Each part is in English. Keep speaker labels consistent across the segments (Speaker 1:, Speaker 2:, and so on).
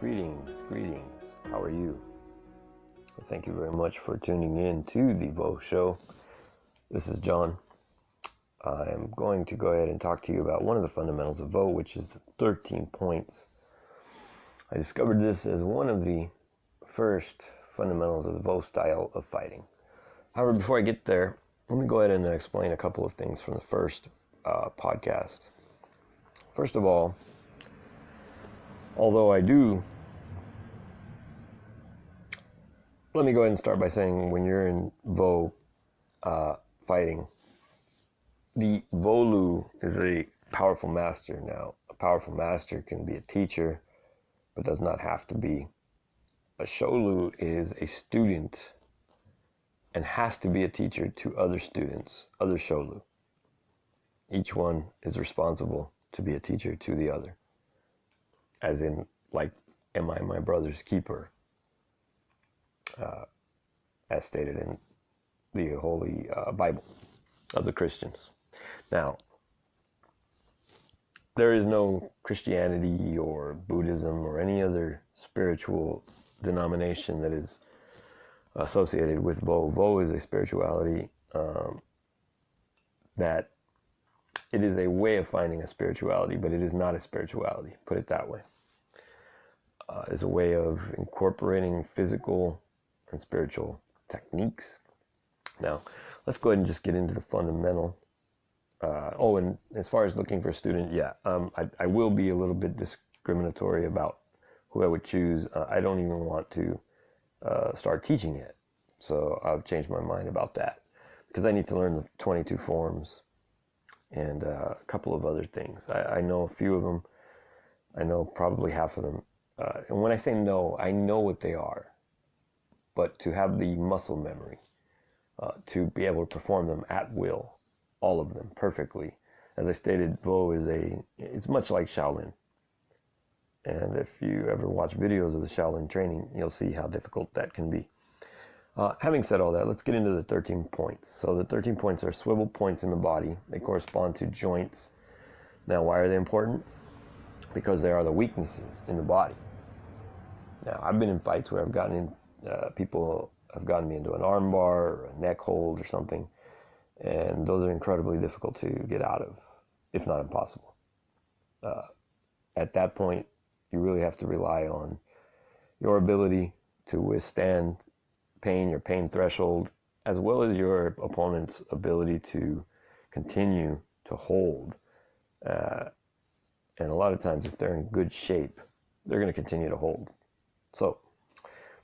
Speaker 1: Greetings. How are you? Well, thank you very much for tuning in to the Vo Show. This is John. I'm going to go ahead and talk to you about one of the fundamentals of Vo, which is the 13 points. I discovered this as one of the first fundamentals of the Vo style of fighting. However, before I get there, let me go ahead and explain a couple of things from the first podcast. First of all, although let me go ahead and start by saying when you're in Vo fighting, the Volu is a powerful master. Now, a powerful master can be a teacher, but does not have to be. A Sholu is a student and has to be a teacher to other students, other Sholu. Each one is responsible to be a teacher to the other. As in, like, am I my brother's keeper? As stated in the Holy Bible of the Christians. Now, there is no Christianity or Buddhism or any other spiritual denomination that is associated with Vo. Vo is a spirituality that it is a way of finding a spirituality, but it is not a spirituality, put it that way. It's a way of incorporating physical and spiritual techniques. Now, let's go ahead and just get into the fundamental. And as far as looking for a student, I will be a little bit discriminatory about who I would choose. I don't even want to start teaching yet. So I've changed my mind about that because I need to learn the 22 forms and a couple of other things. I know a few of them. I know probably half of them. And when I say no, I know what they are. But to have the muscle memory, to be able to perform them at will, all of them perfectly. As I stated, Vo it's much like Shaolin. And if you ever watch videos of the Shaolin training, you'll see how difficult that can be. Having said all that, let's get into the 13 points. So the 13 points are swivel points in the body. They correspond to joints. Now, why are they important? Because they are the weaknesses in the body. Now, I've been in fights where I've gotten in, people have gotten me into an arm bar or a neck hold or something, and those are incredibly difficult to get out of, if not impossible. At that point, you really have to rely on your ability to withstand pain, your pain threshold, as well as your opponent's ability to continue to hold. And a lot of times, if they're in good shape, they're going to continue to hold. So,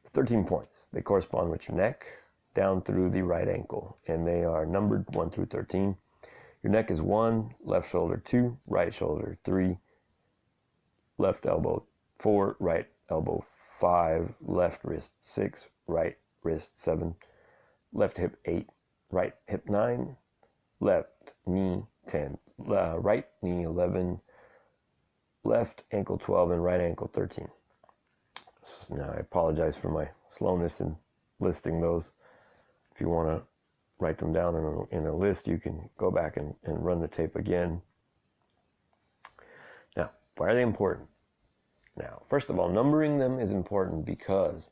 Speaker 1: the 13 points, they correspond with your neck down through the right ankle, and they are numbered 1 through 13. Your neck is 1, left shoulder 2, right shoulder 3, left elbow 4, right elbow 5, left wrist 6, right wrist 7, left hip 8, right hip 9, left knee 10, right knee 11, left ankle 12, and right ankle 13. Now, I apologize for my slowness in listing those. If you want to write them down in a list, you can go back and run the tape again. Now, why are they important? Now, first of all, numbering them is important because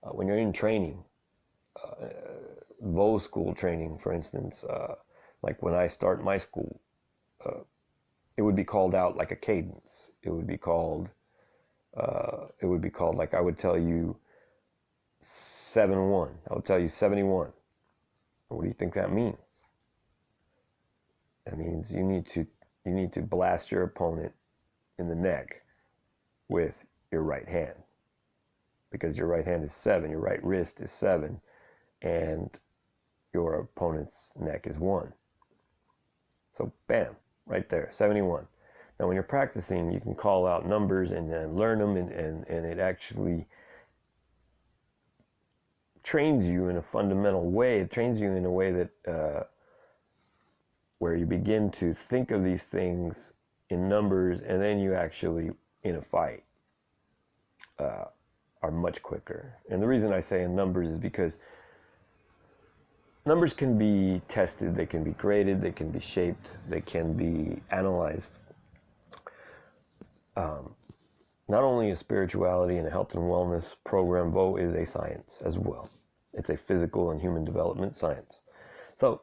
Speaker 1: when you're in training, Vo school training, for instance, like when I start my school, it would be called out like a cadence. It would be called like I would tell you 7-1. I would tell you 71. What do you think that means? That means you need to blast your opponent in the neck with your right hand, because your right hand is 7, your right wrist is 7, and your opponent's neck is 1. So bam, right there, 71. Now, when you're practicing, you can call out numbers and learn them, and it actually trains you in a fundamental way. It trains you in a way that where you begin to think of these things in numbers, and then you actually, in a fight, are much quicker. And the reason I say in numbers is because numbers can be tested, they can be graded, they can be shaped, they can be analyzed. not only a spirituality and a health and wellness program, Vo is a science as well. It's a physical and human development science. So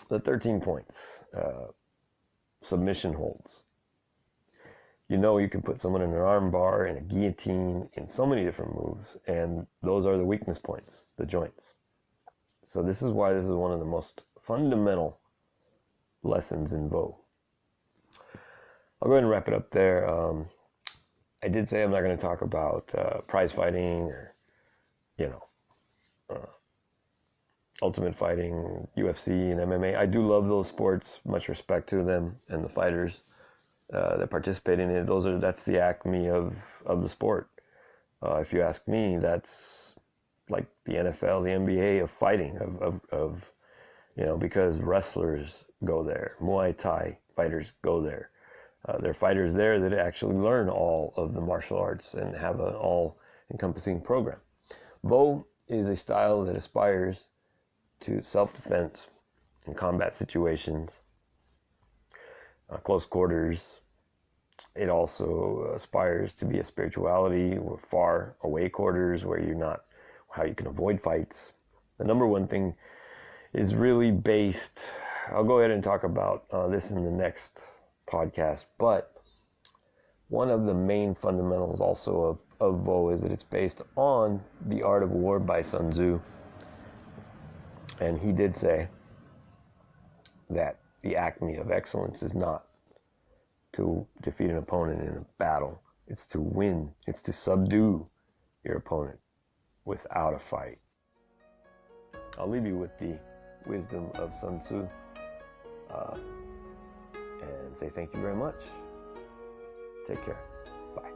Speaker 1: the 13 points. Submission holds. You know you can put someone in an arm bar, in a guillotine, in so many different moves, and those are the weakness points, the joints. So this is why this is one of the most fundamental lessons in Vo. I'll go ahead and wrap it up there. I did say I'm not going to talk about prize fighting or, ultimate fighting, UFC and MMA. I do love those sports. Much respect to them and the fighters that participate in it. That's the acme of the sport. If you ask me, that's like the NFL, the NBA of fighting, of because wrestlers go there, Muay Thai fighters go there. There are fighters there that actually learn all of the martial arts and have an all-encompassing program. Vo is a style that aspires to self-defense in combat situations, close quarters. It also aspires to be a spirituality with far away quarters where how you can avoid fights. The number one thing is really based, I'll go ahead and talk about this in the next podcast, but one of the main fundamentals also of Vo is that it's based on The Art of War by Sun Tzu. And he did say that the acme of excellence is not to defeat an opponent in a battle. It's to win. It's to subdue your opponent without a fight. I'll leave you with the wisdom of Sun Tzu and say thank you very much. Take care. Bye.